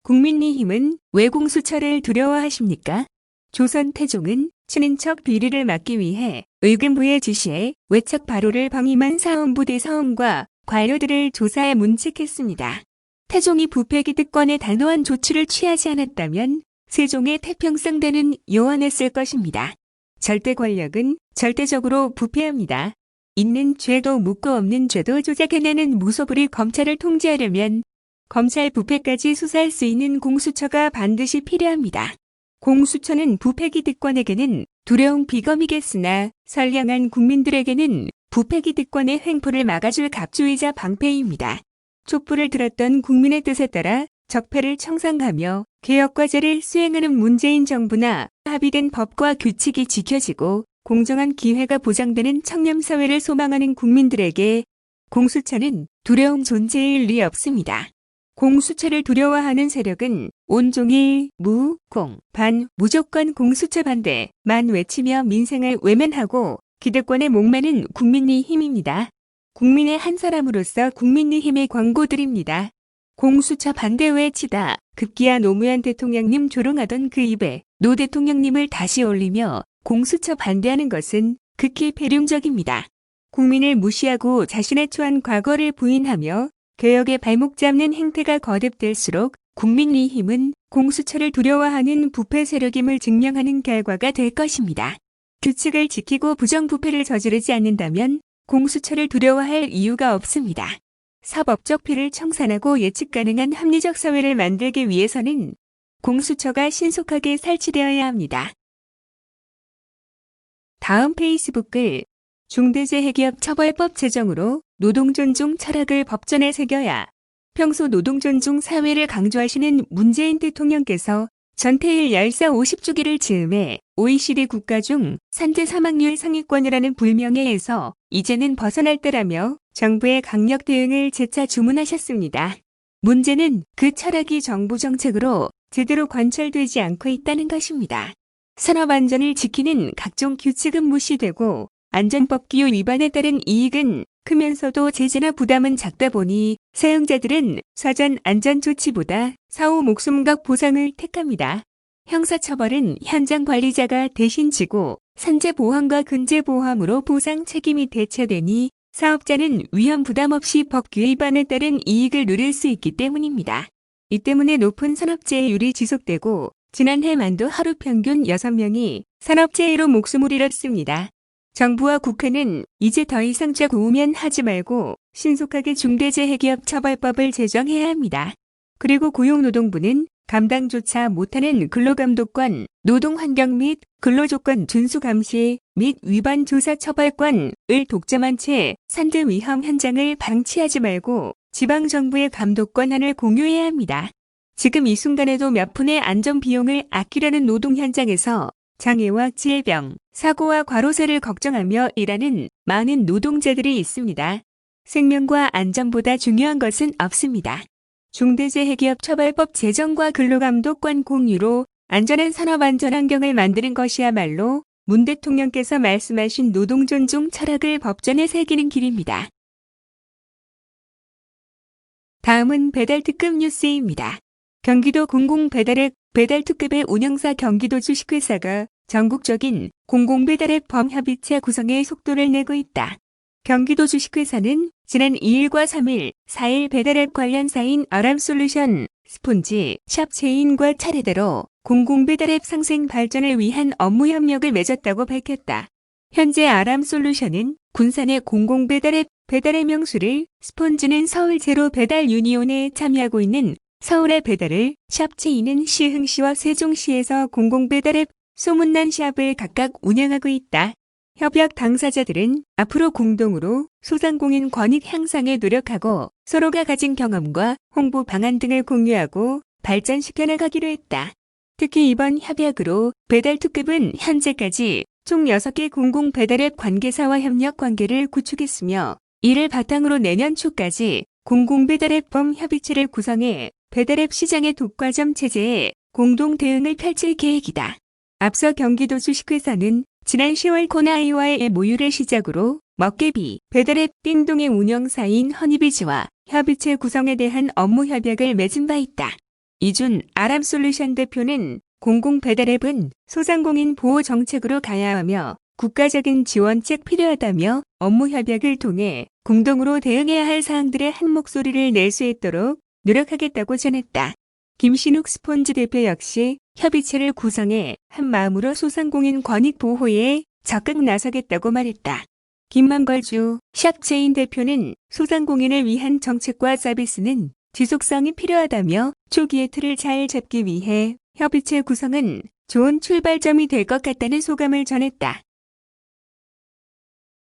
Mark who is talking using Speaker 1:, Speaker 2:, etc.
Speaker 1: 국민의힘은 왜 공수처를 두려워하십니까? 조선 태종은 친인척 비리를 막기 위해 의금부의 지시에 외척 바로를 방임한 사헌부대 사원과 관료들을 조사에 문책했습니다. 태종이 부패기득권에 단호한 조치를 취하지 않았다면 세종의 태평성대는 요원했을 것입니다. 절대 권력은 절대적으로 부패합니다. 있는 죄도 묻고 없는 죄도 조작해내는 무소불위 검찰을 통제하려면 검찰 부패까지 수사할 수 있는 공수처가 반드시 필요합니다. 공수처는 부패기득권에게는 두려운 비검이겠으나 선량한 국민들에게는 부패기득권의 횡포를 막아줄 갑주이자 방패입니다. 촛불을 들었던 국민의 뜻에 따라 적폐를 청산하며 개혁과제를 수행하는 문재인 정부나 합의된 법과 규칙이 지켜지고 공정한 기회가 보장되는 청렴사회를 소망하는 국민들에게 공수처는 두려운 존재일 리 없습니다. 공수처를 두려워하는 세력은 온종일 무, 공, 반, 무조건 공수처 반대만 외치며 민생을 외면하고 기득권에 목매는 국민의힘입니다. 국민의 한 사람으로서 국민의힘에 광고드립니다. 공수처 반대 외치다 급기야 노무현 대통령님 조롱하던 그 입에 노 대통령님을 다시 올리며 공수처 반대하는 것은 극히 패륜적입니다. 국민을 무시하고 자신의 초한 과거를 부인하며 개혁의 발목 잡는 행태가 거듭될수록 국민의힘은 공수처를 두려워하는 부패 세력임을 증명하는 결과가 될 것입니다. 규칙을 지키고 부정부패를 저지르지 않는다면 공수처를 두려워할 이유가 없습니다. 사법적 피를 청산하고 예측 가능한 합리적 사회를 만들기 위해서는 공수처가 신속하게 설치되어야 합니다. 다음 페이스북 글 중대재해기업 처벌법 제정으로 노동존중 철학을 법전에 새겨야. 평소 노동존중 사회를 강조하시는 문재인 대통령께서 전태일 열사 50주기를 즈음해 OECD 국가 중 산재 사망률 상위권이라는 불명예에서 이제는 벗어날 때라며 정부의 강력 대응을 재차 주문하셨습니다. 문제는 그 철학이 정부 정책으로 제대로 관철되지 않고 있다는 것입니다. 산업안전을 지키는 각종 규칙은 무시되고 안전법 기호 위반에 따른 이익은 크면서도 제재나 부담은 작다 보니 사용자들은 사전 안전조치보다 사후 목숨각 보상을 택합니다. 형사처벌은 현장 관리자가 대신 지고 산재보험과 근재보험으로 보상 책임이 대체되니 사업자는 위험 부담 없이 법규 위반에 따른 이익을 누릴 수 있기 때문입니다. 이 때문에 높은 산업재해율이 지속되고 지난해만도 하루 평균 6명이 산업재해로 목숨을 잃었습니다. 정부와 국회는 이제 더 이상 자고우면 하지 말고 신속하게 중대재해기업 처벌법을 제정해야 합니다. 그리고 고용노동부는 감당조차 못하는 근로감독권, 노동환경 및 근로조건 준수 감시 및 위반 조사 처벌권을 독점한 채 산재 위험 현장을 방치하지 말고 지방정부의 감독권한을 공유해야 합니다. 지금 이 순간에도 몇 푼의 안전비용을 아끼려는 노동 현장에서 장애와 질병, 사고와 과로사를 걱정하며 일하는 많은 노동자들이 있습니다. 생명과 안전보다 중요한 것은 없습니다. 중대재해기업 처벌법 제정과 근로감독권 공유로 안전한 산업안전환경을 만드는 것이야말로 문 대통령께서 말씀하신 노동존중 철학을 법전에 새기는 길입니다. 다음은 배달특급 뉴스입니다. 경기도 공공배달앱 배달특급의 운영사 경기도 주식회사가 전국적인 공공배달앱 범협의체 구성에 속도를 내고 있다. 경기도 주식회사는 지난 2일과 3일, 4일 배달앱 관련사인 아람솔루션, 스폰지, 샵체인과 차례대로 공공배달앱 상생 발전을 위한 업무 협력을 맺었다고 밝혔다. 현재 아람솔루션은 군산의 공공배달앱 배달의 명수를, 스폰지는 서울 제로 배달 유니온에 참여하고 있는 서울의 배달을, 샵체인은 시흥시와 세종시에서 공공배달앱 소문난 샵을 각각 운영하고 있다. 협약 당사자들은 앞으로 공동으로 소상공인 권익 향상에 노력하고 서로가 가진 경험과 홍보 방안 등을 공유하고 발전시켜 나가기로 했다. 특히 이번 협약으로 배달특급은 현재까지 총 6개 공공배달앱 관계사와 협력 관계를 구축했으며 이를 바탕으로 내년 초까지 공공배달앱 범협의체를 구성해 배달앱 시장의 독과점 체제에 공동 대응을 펼칠 계획이다. 앞서 경기도 주식회사는 지난 10월 코나아이와의 모유를 시작으로 먹개비, 배달앱 띵동의 운영사인 허니비즈와 협의체 구성에 대한 업무 협약을 맺은 바 있다. 이준 아람솔루션 대표는 공공배달앱은 소상공인 보호 정책으로 가야 하며 국가적인 지원책 필요하다며 업무 협약을 통해 공동으로 대응해야 할 사항들의 한 목소리를 낼 수 있도록 노력하겠다고 전했다. 김신욱 스폰지 대표 역시 협의체를 구성해 한 마음으로 소상공인 권익 보호에 적극 나서겠다고 말했다. 김만걸주 샵체인 대표는 소상공인을 위한 정책과 서비스는 지속성이 필요하다며 초기의 틀을 잘 잡기 위해 협의체 구성은 좋은 출발점이 될 것 같다는 소감을 전했다.